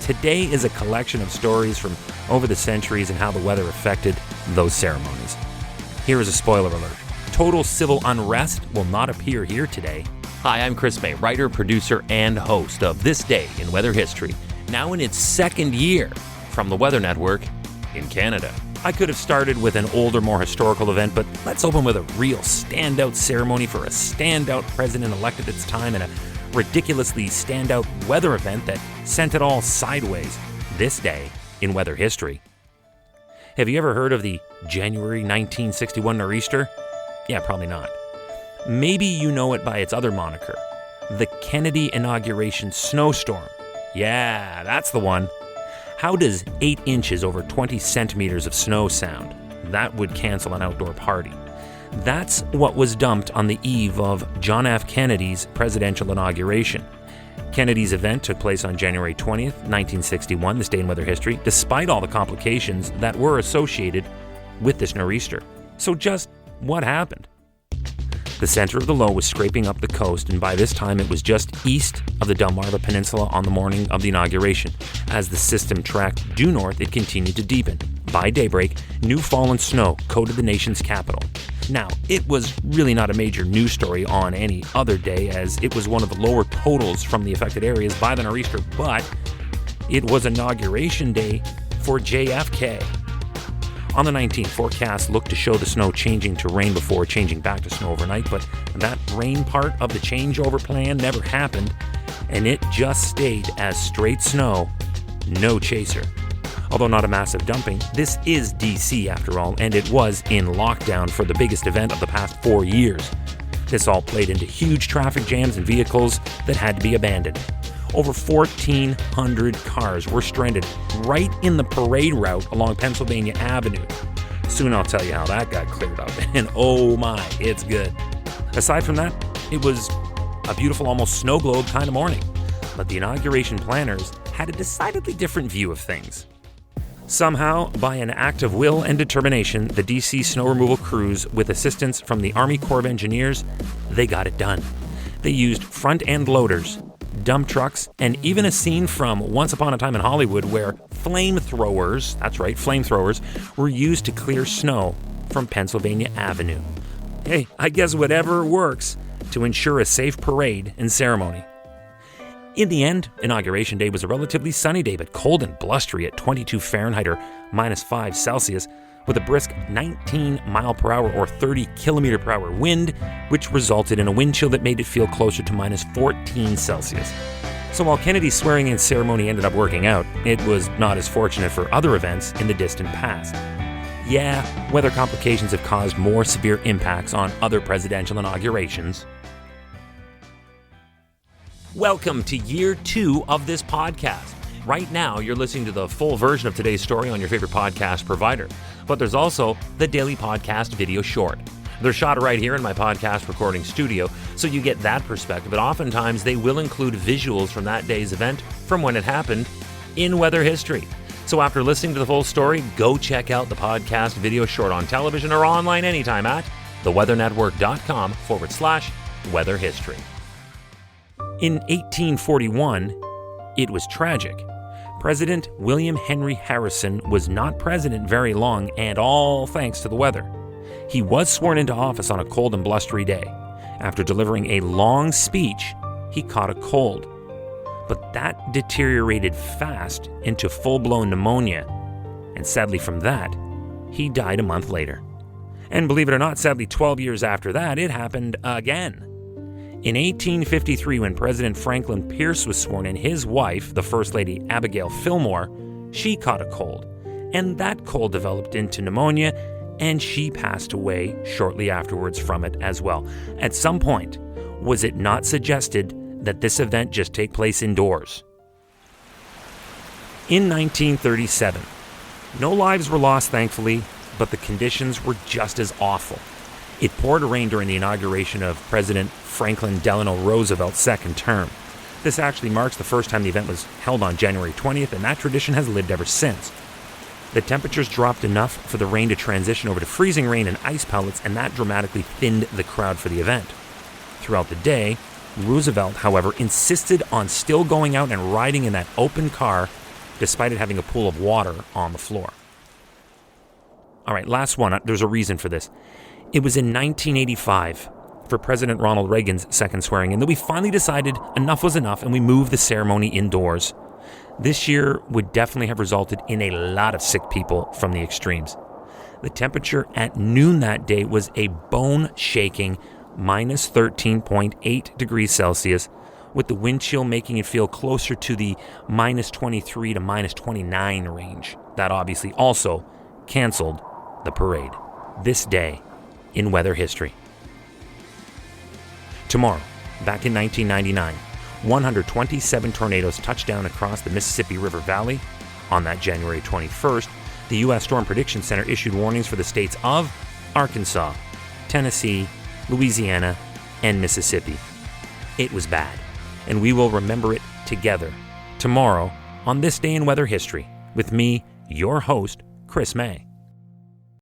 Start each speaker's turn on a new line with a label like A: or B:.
A: today is a collection of stories from over the centuries and how the weather affected those ceremonies. Here is a spoiler alert. Total civil unrest will not appear here today. Hi, I'm Chris May, writer, producer, and host of This Day in Weather History, now in its second year from the Weather Network in Canada. I could have started with an older, more historical event, but let's open with a real standout ceremony for a standout president elected at its time and a ridiculously standout weather event that sent it all sideways. This day in weather history. Have you ever heard of the January 1961 nor'easter? Yeah, probably not. Maybe you know it by its other moniker, the Kennedy Inauguration Snowstorm. Yeah, that's the one. How does 8 inches over 20 centimeters of snow sound? That would cancel an outdoor party. That's what was dumped on the eve of John F. Kennedy's presidential inauguration. Kennedy's event took place on January 20th, 1961, this day in weather history, despite all the complications that were associated with this nor'easter. So just what happened? The center of the low was scraping up the coast, and by this time it was just east of the Delmarva Peninsula on the morning of the inauguration. As the system tracked due north, it continued to deepen. By daybreak, new fallen snow coated the nation's capital. Now, it was really not a major news story on any other day, as it was one of the lower totals from the affected areas by the nor'easter, but it was inauguration day for JFK. On the 19th, forecasts looked to show the snow changing to rain before changing back to snow overnight, but that rain part of the changeover plan never happened, and it just stayed as straight snow, no chaser. Although not a massive dumping, this is DC after all, and it was in lockdown for the biggest event of the past 4 years. This all played into huge traffic jams and vehicles that had to be abandoned. Over 1,400 cars were stranded right in the parade route along Pennsylvania Avenue. Soon I'll tell you how that got cleared up, and oh my, it's good. Aside from that, it was a beautiful, almost snow globe kind of morning, but the inauguration planners had a decidedly different view of things. Somehow, by an act of will and determination, the DC snow removal crews, with assistance from the Army Corps of Engineers, they got it done. They used front-end loaders, dump trucks, and even a scene from Once Upon a Time in Hollywood where flamethrowers, that's right, flamethrowers, were used to clear snow from Pennsylvania Avenue. Hey, I guess whatever works to ensure a safe parade and ceremony. In the end, Inauguration Day was a relatively sunny day, but cold and blustery at 22 Fahrenheit or -5 Celsius, with a brisk 19 mile per hour or 30 kilometer per hour wind, which resulted in a wind chill that made it feel closer to -14 Celsius. So while Kennedy's swearing-in ceremony ended up working out, it was not as fortunate for other events in the distant past. Yeah, weather complications have caused more severe impacts on other presidential inaugurations. Welcome to year 2 of this podcast. Right now, you're listening to the full version of today's story on your favorite podcast provider. But there's also the daily podcast video short. They're shot right here in my podcast recording studio, so you get that perspective. But oftentimes, they will include visuals from that day's event, from when it happened, in weather history. So after listening to the full story, go check out the podcast video short on television or online anytime at theweathernetwork.com/weather history. In 1841, it was tragic. President William Henry Harrison was not president very long, and all thanks to the weather. He was sworn into office on a cold and blustery day. After delivering a long speech, he caught a cold. But that deteriorated fast into full-blown pneumonia, and sadly from that, he died a month later. And believe it or not, sadly 12 years after that, it happened again. In 1853, when President Franklin Pierce was sworn in, his wife, the First Lady Abigail Fillmore, she caught a cold, and that cold developed into pneumonia, and she passed away shortly afterwards from it as well. At some point, was it not suggested that this event just take place indoors? In 1937, no lives were lost, thankfully, but the conditions were just as awful. It poured rain during the inauguration of President Franklin Delano Roosevelt's second term. This actually marks the first time the event was held on January 20th, and that tradition has lived ever since. The temperatures dropped enough for the rain to transition over to freezing rain and ice pellets, and that dramatically thinned the crowd for the event. Throughout the day, Roosevelt, however, insisted on still going out and riding in that open car despite it having a pool of water on the floor. All right, last one. There's a reason for this. It was in 1985, for President Ronald Reagan's second swearing-in, that we finally decided enough was enough and we moved the ceremony indoors. This year would definitely have resulted in a lot of sick people from the extremes. The temperature at noon that day was a bone-shaking minus 13.8 degrees Celsius, with the wind chill making it feel closer to the minus 23 to minus 29 range. That obviously also canceled the parade. This day in weather history. Tomorrow, back in 1999, 127 tornadoes touched down across the Mississippi River Valley. On that January 21st, the U.S. Storm Prediction Center issued warnings for the states of Arkansas, Tennessee, Louisiana, and Mississippi. It was bad, and we will remember it together tomorrow on This Day in Weather History with me, your host, Chris May.